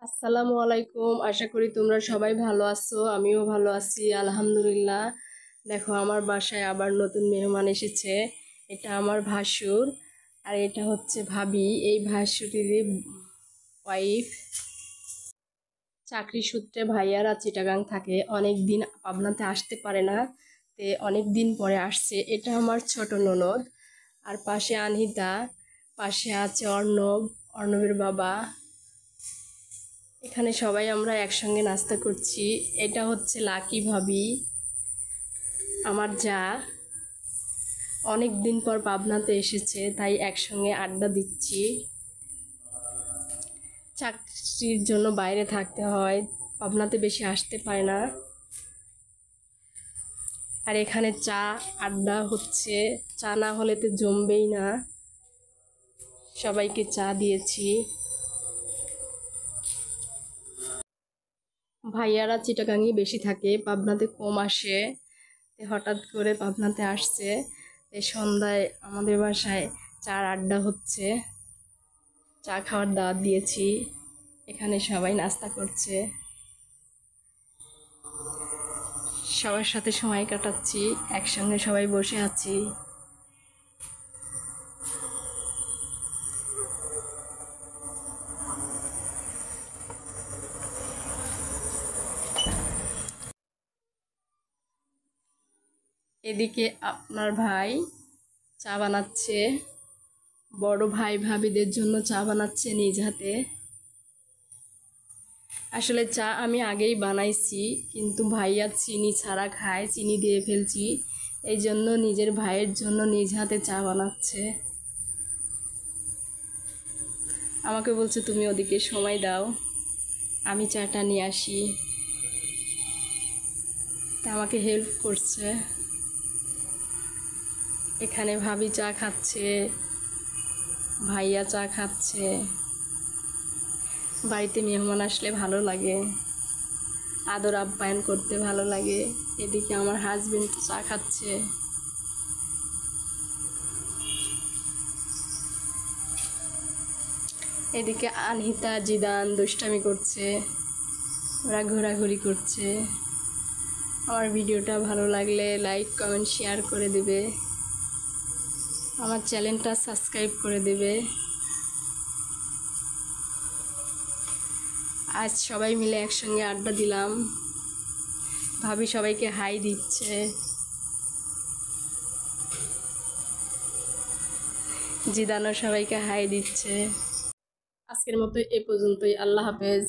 আসসালামু আলাইকুম। আশা করি তোমরা সবাই ভালো আছো, আমিও ভালো আছি আলহামদুলিল্লাহ। দেখো, আমার বাসায় আবার নতুন মেহমান এসেছে। এটা আমার ভাসুর, আর এটা হচ্ছে ভাবি। এই ভাসুরের ওয়াইফ। চাকরি সূত্রে ভাইয়ারা চিটাগাং থাকে, অনেক দিন পাবনাতে আসতে পারে না, তে অনেক দিন পরে আসছে। এটা আমার ছোট ননদ। আর পাশে আনহিতা, পাশে আছে অর্ণব, অর্ণবের বাবা। এখানে সবাই আমরা একসঙ্গে নাস্তা করছি। এটা হচ্ছে লাকি ভাবি, আমার যা। অনেক দিন পর পাবনাতে এসেছে, তাই একসঙ্গে আড্ডা দিচ্ছি। চাকরির জন্য বাইরে থাকতে হয়, পাবনাতে বেশি আসতে পারে না। আর এখানে চা আড্ডা হচ্ছে, চা না হলে তো জমবেই না। সবাইকে চা দিয়েছি। ভাইয়ারা চিটাগাংয়ে বেশি থাকে, পাবনাতে কম আসে। হঠাৎ করে পাবনাতে আসছে। এই সন্ধ্যায় আমাদের বাসায় চার আড্ডা হচ্ছে, চা খাওয়ার দাওয়াত দিয়েছি। এখানে সবাই নাস্তা করছে, সবার সাথে সময় কাটাচ্ছি, একসঙ্গে সবাই বসে আছি। এদিকে আপনার ভাই চা বানাচ্ছে, বড় ভাই ভাবিদের জন্য চা বানাচ্ছে নিজ হাতে। আসলে চা আমি আগেই বানাইছি, কিন্তু ভাইয়া চিনি ছাড়া খায়, চিনি দিয়ে ফেলছি। এই জন্য নিজের ভাইয়ের জন্য নিজ হাতে চা বানাচ্ছে। আমাকে বলছে তুমি ওদিকে সময় দাও, আমি চাটা নিয়ে আসি। তা আমাকে হেল্প করছে। এখানে ভাবি চা খাচ্ছে, ভাইয়া চা খাচ্ছে। বাড়িতে মেহমান আসলে ভালো লাগে, আদর আপ্যায়ন করতে ভালো লাগে। এদিকে আমার হাজবেন্ড চা খাচ্ছে। এদিকে আনহিতা জিদান দুষ্টামি করছে, ওরা ঘোরাঘুরি করছে। আমার ভিডিওটা ভালো লাগলে লাইক কমেন্ট শেয়ার করে দেবে, আমার চ্যানেলটা সাবস্ক্রাইব করে দেবে। আজ সবাই মিলে একসঙ্গে আড্ডা দিলাম। ভাবি সবাইকে হাই দিচ্ছে, জিদানও সবাইকে হাই দিচ্ছে। আজকের মতো এ পর্যন্তই। আল্লাহ হাফেজ।